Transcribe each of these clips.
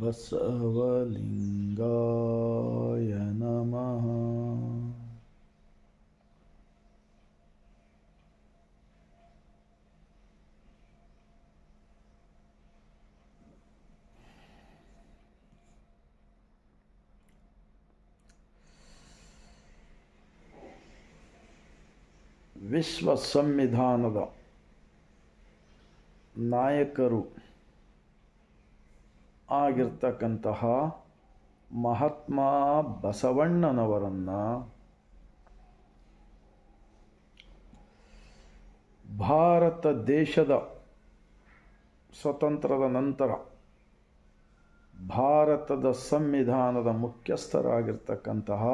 बसवलिंगाय नमः। ವಿಶ್ವ ಸಂವಿಧಾನದ ನಾಯಕರು ಆಗಿರ್ತಕ್ಕಂತಹ ಮಹಾತ್ಮ ಬಸವಣ್ಣನವರನ್ನು ಭಾರತ ದೇಶದ ಸ್ವತಂತ್ರದ ನಂತರ ಭಾರತದ ಸಂವಿಧಾನದ ಮುಖ್ಯಸ್ಥರಾಗಿರ್ತಕ್ಕಂತಹ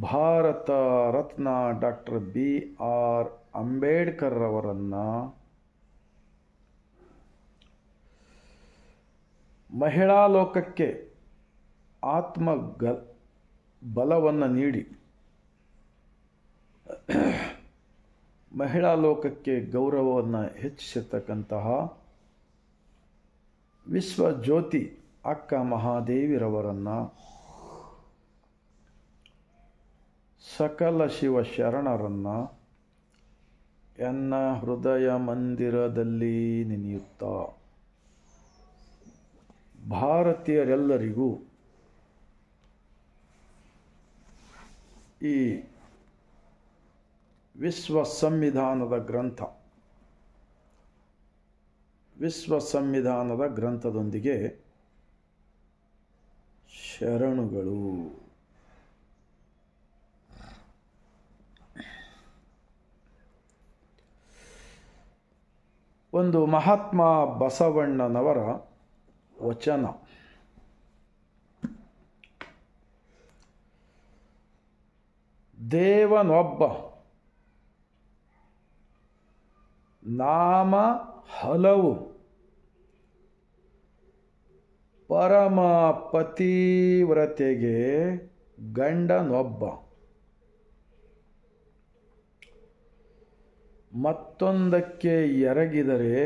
ಭಾರತ ರತ್ನ ಡಾಕ್ಟರ್ BR ಅಂಬೇಡ್ಕರ್ ಅವರನ್ನು ಮಹಿಳಾ ಲೋಕಕ್ಕೆ ಬಲವನ್ನು ನೀಡಿ ಮಹಿಳಾ ಲೋಕಕ್ಕೆ ಗೌರವವನ್ನು ಹೆಚ್ಚಿಸಿರ್ತಕ್ಕಂತಹ ವಿಶ್ವ ಜ್ಯೋತಿ ಅಕ್ಕ ಮಹಾದೇವಿರವರನ್ನು ಸಕಲ ಶಿವ ಶರಣರನ್ನು ಎನ್ನ ಹೃದಯ ಮಂದಿರದಲ್ಲಿ ನೆನೆಯುತ್ತಾ ಭಾರತೀಯರೆಲ್ಲರಿಗೂ ಈ ವಿಶ್ವ ಸಂವಿಧಾನದ ಗ್ರಂಥದೊಂದಿಗೆ ಶರಣುಗಳು. ಒಂದು ಮಹಾತ್ಮ ಬಸವಣ್ಣನವರ ವಚನ. ದೇವನೊಬ್ಬ, ನಾಮ ಹಲವು, ಪರಮ ಪತಿವ್ರತೆಗೆ ಗಂಡನೊಬ್ಬ, ಮತ್ತೊಂದಕ್ಕೆ ಎರಗಿದರೆ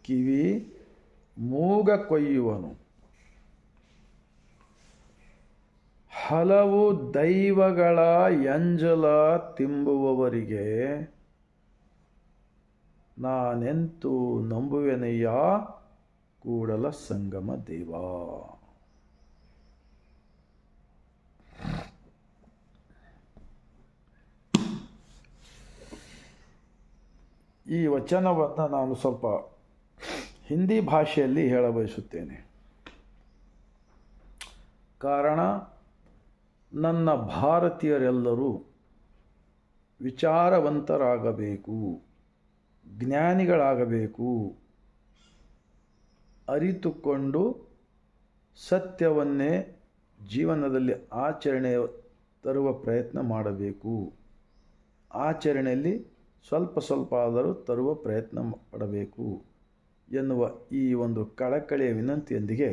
ಕಿವಿ ಮೂಗ ಕೊಯ್ಯುವನು, ಹಲವು ದೈವಗಳ ಎಂಜಲ ತಿಂಬುವವರಿಗೆ ನಾನೆಂತೂ ನಂಬುವೆನಯ್ಯ ಕೂಡಲ ಸಂಗಮ ದೇವ. ಈ ವಚನವನ್ನು ನಾನು ಸ್ವಲ್ಪ ಹಿಂದಿ ಭಾಷೆಯಲ್ಲಿ ಹೇಳಬಯಸುತ್ತೇನೆ. ಕಾರಣ ನನ್ನ ಭಾರತೀಯರೆಲ್ಲರೂ ವಿಚಾರವಂತರಾಗಬೇಕು, ಜ್ಞಾನಿಗಳಾಗಬೇಕು, ಅರಿತುಕೊಂಡು ಸತ್ಯವನ್ನೇ ಜೀವನದಲ್ಲಿ ಆಚರಣೆ ತರುವ ಪ್ರಯತ್ನ ಮಾಡಬೇಕು. ಆಚರಣೆಯಲ್ಲಿ ಸ್ವಲ್ಪ ಆದರೂ ತರುವ ಪ್ರಯತ್ನ ಪಡಬೇಕು ಎನ್ನುವ ಈ ಒಂದು ಕಳಕಳಿಯ ವಿನಂತಿಯೊಂದಿಗೆ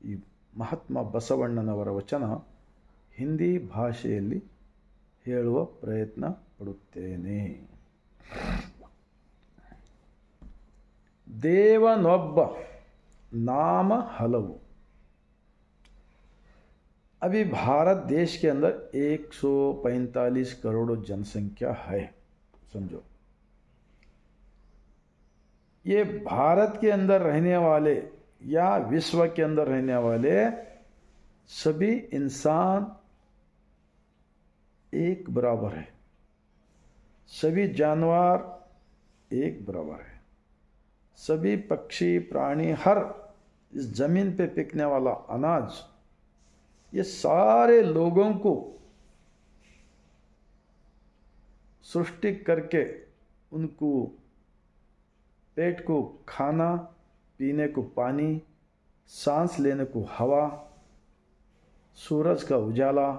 ಈ ಮಹಾತ್ಮ ಬಸವಣ್ಣನವರ ವಚನ ಹಿಂದಿ ಭಾಷೆಯಲ್ಲಿ ಹೇಳುವ ಪ್ರಯತ್ನ ಪಡುತ್ತೇನೆ. देवनोब्ब, नाम हलवु। अभी भारत देश के अंदर 145 करोड़ जनसंख्या है, समझो। ये भारत के अंदर रहने वाले या विश्व के अंदर रहने वाले सभी इंसान एक बराबर है, सभी जानवर एक बराबर है, सभी पक्षी प्राणी, हर इस जमीन पे पिकने वाला अनाज, ये सारे लोगों को सृष्टि करके उनको पेट को खाना, पीने को पानी, सांस लेने को हवा, सूरज का उजाला,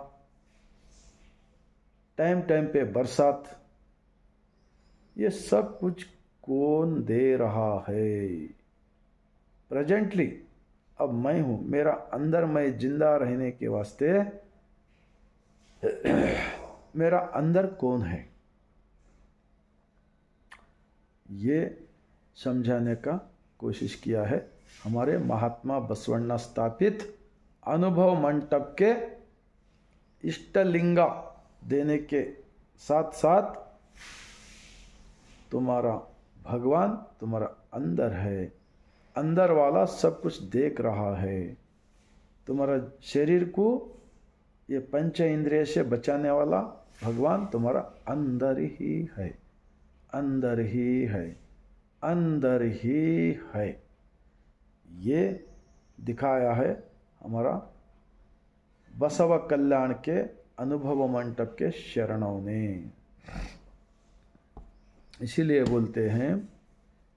टाइम टाइम पे बरसात, ये सब कुछ कौन दे रहा है? प्रेजेंटली अब मैं हूं, मेरा अंदर मैं जिंदा रहने के वास्ते मेरा अंदर कौन है, ये समझाने का कोशिश किया है हमारे महात्मा बसवण्णा स्थापित अनुभव मंडप के इष्टलिंगा देने के साथ साथ तुम्हारा भगवान तुम्हारा अंदर है, अंदर वाला सब कुछ देख रहा है। तुम्हारा शरीर को ये पंच इंद्रिय से बचाने वाला भगवान तुम्हारा अंदर ही है, अंदर ही है, अंदर ही है। ये दिखाया है हमारा बसव कल्याण के अनुभव मंडप के शरणों ने। इसीलिए बोलते हैं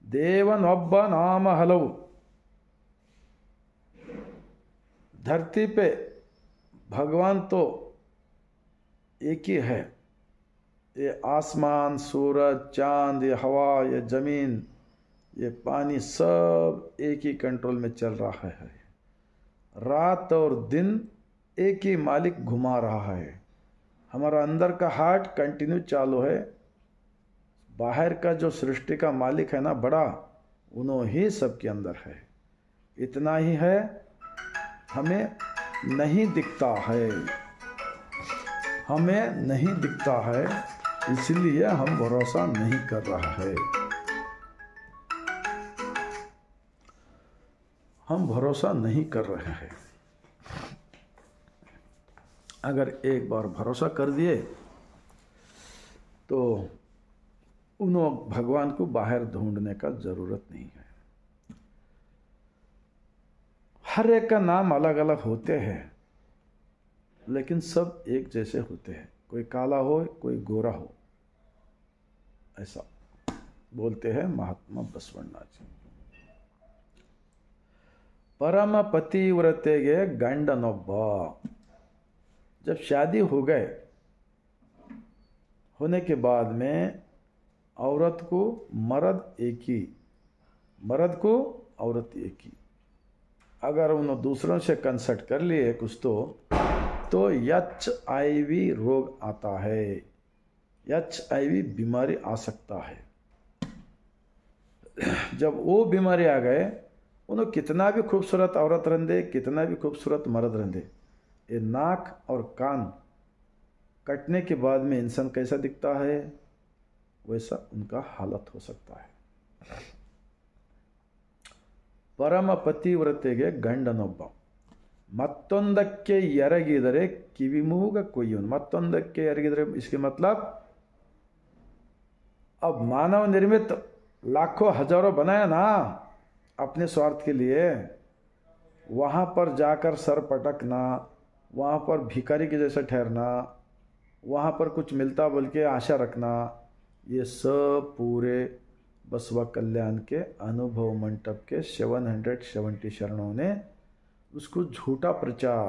देवनोब्ब नाम हलवु। धरती पे भगवान तो एक ही है। ये आसमान, सूरज, चांद, ये हवा, ये जमीन, ये पानी सब एक ही कंट्रोल में चल रहा है। रात और दिन एक ही मालिक घुमा रहा है। हमारा अंदर का हार्ट कंटिन्यू चालू है। बाहर का जो सृष्टि का मालिक है ना बड़ा, उन्होंने ही सबके अंदर है। इतना ही है, हमें नहीं दिखता है, हमें नहीं दिखता है, इसलिए हम भरोसा नहीं कर रहा है। हम भरोसा नहीं कर रहे हैं। अगर एक बार भरोसा कर दिए तो उन्होंने भगवान को बाहर ढूंढने का जरूरत नहीं है। हर एक का नाम अलग अलग होते हैं, लेकिन सब एक जैसे होते हैं। कोई काला हो, कोई गोरा हो, ऐसा बोलते हैं महात्मा बसवण्णा जी। परम पतिव्रतेगे गंडनोब्ब। जब शादी हो गए, होने के बाद में औरत को मर्द एक ही, मर्द को औरत एक ही। अगर उन्होंने दूसरों से कंसल्ट कर लिए कुछ तो HIV रोग आता है, HIV बीमारी आ सकता है। जब वो बीमारी आ गए, उन्होंने कितना भी खूबसूरत औरत रंधे, कितना भी खूबसूरत मर्द रंधे, ये नाक और कान कटने के बाद में इंसान कैसा दिखता है, वैसा उनका हालत हो सकता है। परम पतिव्रतेगे गंडनोब्ब। ಮತ್ತೊಂದಕ್ಕೆ ಎರಗಿದರೆ ಕಿವಿಮೂಗ ಕೊಯ್ಯುವನು। ಮತ್ತೊಂದಕ್ಕೆ ಎರಗಿದರೆ इसके मतलब अब मानव निर्मित लाखों हजारों बनाया ना अपने स्वार्थ के लिए, वहाँ पर जाकर सर पटकना, वहाँ पर भिखारी के जैसा ठहरना, वहाँ पर कुछ मिलता बोल के आशा रखना, ये सब पूरे बसवा कल्याण के अनुभव मंडप के 770 शरणों ने उसको झूठा प्रचार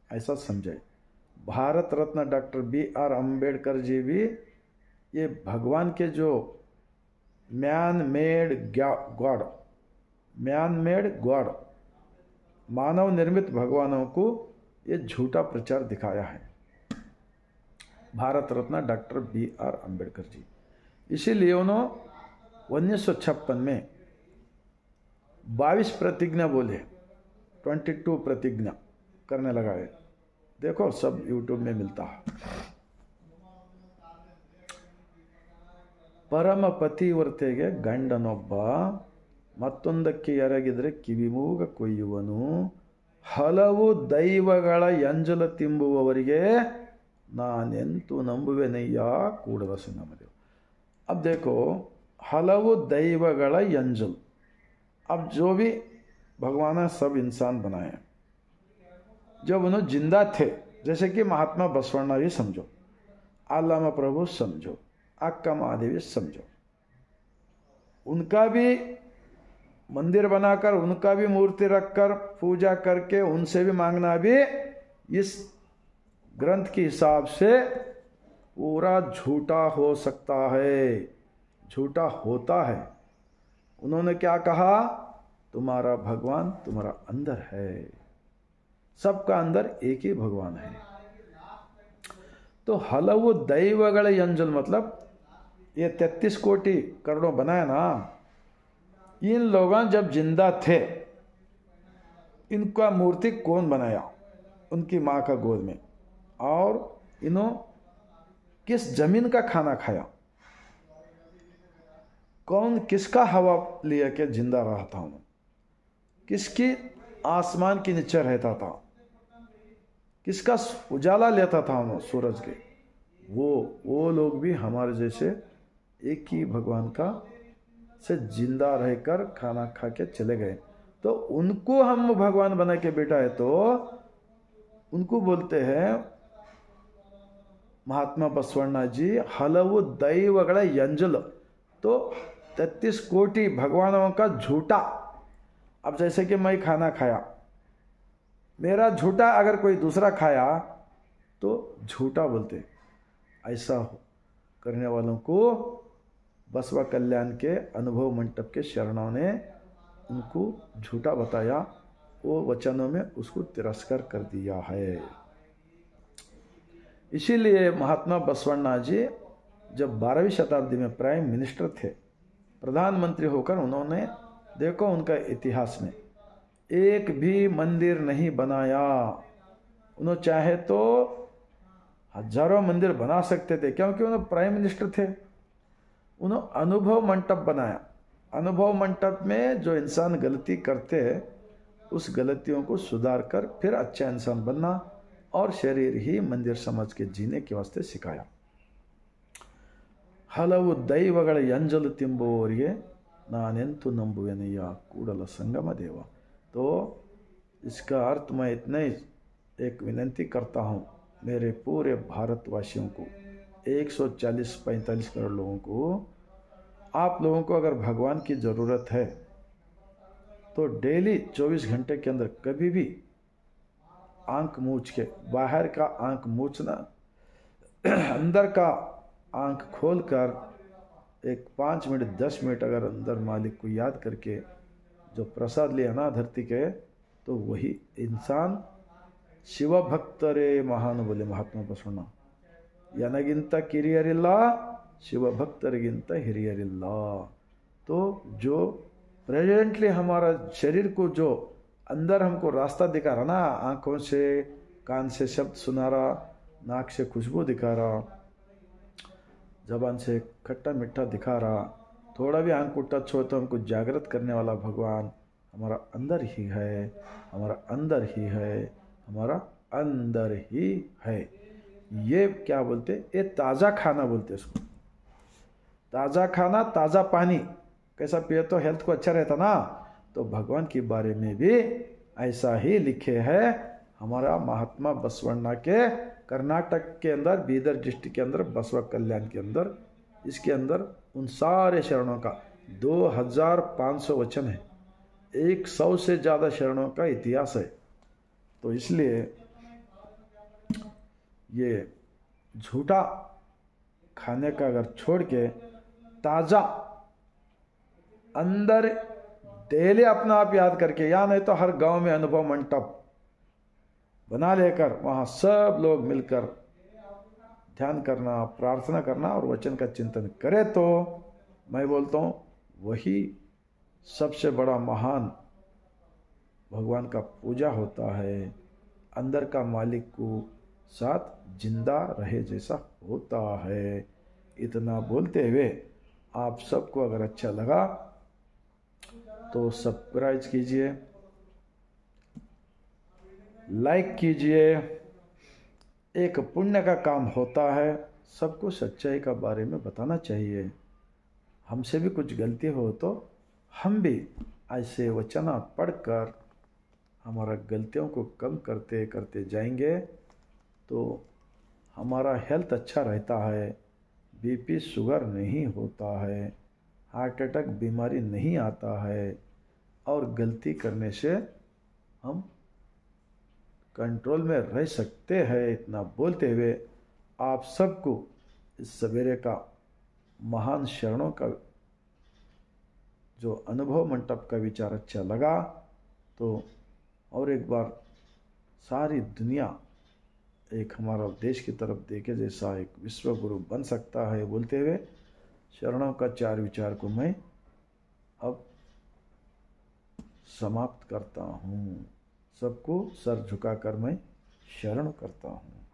ऐसा समझे। भारत रत्न डॉक्टर BR अम्बेडकर जी भी ये भगवान के जो मैन मेड गॉड, मानव निर्मित भगवानों को ये झूठा प्रचार दिखाया है, भारत रत्न डॉक्टर BR अम्बेडकर जी। इसीलिए उन्होंने 1956 में 22 प्रतिज्ञा बोले, 22 प्रतिज्ञा करने लगाए। देखो सब यूट्यूब में मिलता है। परम पतिव्रತೆಗೆ ಗಂಡನೊಬ್ಬ ಮತ್ತೊಂದಕ್ಕೆ ಎರಗಿದರೆ ಕಿವಿಮೂಗ ಕೊಯ್ಯುವನು, ಹಲವು ದೈವಗಳ ಎಂಜಲ ತಿಂಬುವವರಿಗೆ ನಾನೆಂತೂ ನಂಬುವೆನಯ್ಯ ಕೂಡದ ಸಿಂಹಮದೇವ। अब देखो हलवु दैवಗಳ ಎಂಜಲ್, अब जो भी भगवान ने सब इंसान बनाए, जब उन्होंने जिंदा थे, जैसे कि महात्मा बसवण्णा भी समझो, आलामा प्रभु समझो, अक्का महादेवी समझो, उनका भी मंदिर बनाकर, उनका भी मूर्ति रखकर पूजा करके उनसे भी मांगना भी इस ग्रंथ के हिसाब से पूरा झूठा हो सकता है, झूठा होता है। उन्होंने क्या कहा, तुम्हारा भगवान तुम्हारा अंदर है, सबका अंदर एक ही भगवान है। तो हलवु दैवಗಳ ಎಂಜಲ್ मतलब ये 33 कोटि करोड़ों बनाया ना, इन लोगों जब जिंदा थे इनका मूर्ति कौन बनाया उनकी माँ का गोद में, और इन्हों किस जमीन का खाना खाया, कौन किसका हवा लिया के जिंदा रहा था, उन्होंने किसकी आसमान के नीचे रहता था, किसका उजाला लेता था उन्होंने सूरज के, वो लोग भी हमारे जैसे एक ही भगवान का से जिंदा रहकर खाना खा के चले गए। तो उनको हम भगवान बना के बेटा है, तो उनको बोलते हैं महात्मा बसवण्णा जी हलवु दैवಗಳ ಎಂಜಲು। तो 33 कोटि भगवानों का झूठा। अब जैसे कि मैं खाना खाया, मेरा झूठा अगर कोई दूसरा खाया तो झूठा बोलते। ऐसा करने वालों को बसवा कल्याण के अनुभव मंडप के शरणों ने उनको झूठा बताया, वो वचनों में उसको तिरस्कार कर दिया है। इसीलिए महात्मा बसवण्णा जी जब 12वीं शताब्दी में प्राइम मिनिस्टर थे, प्रधानमंत्री होकर उन्होंने देखो उनका इतिहास में एक भी मंदिर नहीं बनाया। उन्होंने चाहे तो हजारों मंदिर बना सकते थे, क्योंकि उन्होंने प्राइम मिनिस्टर थे। उन्होंने अनुभव मंडप बनाया। अनुभव मंडप में जो इंसान गलती करते हैं उस गलतियों को सुधार कर फिर अच्छा इंसान बनना और शरीर ही मंदिर समझ के जीने के वास्ते सिखाया। ಹಲವು ದೈವಗಳ ಎಂಜಲು ತಿಂಬುವವರಿಗೆ ನಾನೆಂತೂ ನಂಬುವೆನಯ್ಯ ಕೂಡಲ संगम देव। तो इसका अर्थ मैं इतना ही एक विनती करता हूँ मेरे पूरे भारतवासियों को, 140-45 करोड़ लोगों को, आप लोगों को अगर भगवान की ज़रूरत है तो डेली 24 घंटे के अंदर कभी भी आंख मूछ के, बाहर का आंख मूछना, अंदर का आंख खोलकर एक 5 मिनट 10 मिनट अगर अंदर मालिक को याद करके जो प्रसाद लिया ना धरती के, तो वही इंसान ಶಿವ ಭಕ್ತರೇ ಮಹಾನುಭಾವಲೆ महात्मा बसवಣ್ಣ। ನನಗಿಂತ ಕಿರಿಯರಿಲ್ಲ, ಶಿವ भक्तरिगिंत हिरियरिಲ್ಲ। तो जो प्रेजेंटली हमारा शरीर को जो अंदर हमको रास्ता दिखा रहा ना, आंखों से कान से शब्द सुना रहा, नाक से खुशबू दिखा रहा, जबान से खट्टा मीठा दिखा रहा, थोड़ा भी आंख को टच हो तो हमको जागृत करने वाला भगवान हमारा अंदर ही है, हमारा अंदर ही है, हमारा अंदर ही है। ये क्या बोलते, ये ताज़ा खाना बोलते इसको। ताज़ा खाना, ताज़ा पानी कैसा पिए तो हेल्थ को अच्छा रहता ना, तो भगवान के बारे में भी ऐसा ही लिखे है। हमारा महात्मा बसवण्णा के कर्नाटक के अंदर, बीदर डिस्ट्रिक्ट के अंदर, बसवा कल्याण के अंदर, इसके अंदर उन सारे शरणों का 2500 वचन है, 100 से ज़्यादा शरणों का इतिहास है। तो इसलिए ये झूठा खाने का अगर छोड़ के ताज़ा अंदर डेली अपना आप याद करके, या नहीं तो हर गांव में अनुभव मंडप बना लेकर वहाँ सब लोग मिलकर ध्यान करना, प्रार्थना करना और वचन का चिंतन करे, तो मैं बोलता हूँ वही सबसे बड़ा महान भगवान का पूजा होता है। अंदर का मालिक को साथ जिंदा रहे जैसा होता है। इतना बोलते हुए आप सबको अगर अच्छा लगा तो सब्सक्राइब कीजिए, लाइक कीजिए। एक पुण्य का काम होता है, सबको सच्चाई का बारे में बताना चाहिए। हमसे भी कुछ गलती हो तो हम भी ऐसे वचन पढ़कर हमारा गलतियों को कम करते करते जाएंगे, तो हमारा हेल्थ अच्छा रहता है, बीपी शुगर नहीं होता है, हार्ट अटैक बीमारी नहीं आता है, और गलती करने से हम कंट्रोल में रह सकते हैं। इतना बोलते हुए आप सबको इस सवेरे का महान शरणों का जो अनुभव मंडप का विचार अच्छा लगा, तो और एक बार सारी दुनिया एक हमारा देश की तरफ देखे जैसा एक विश्व गुरु बन सकता है बोलते हुए शरणों का 4 विचार को मैं अब समाप्त करता हूँ। सबको सर झुकाकर मैं शरण करता हूँ।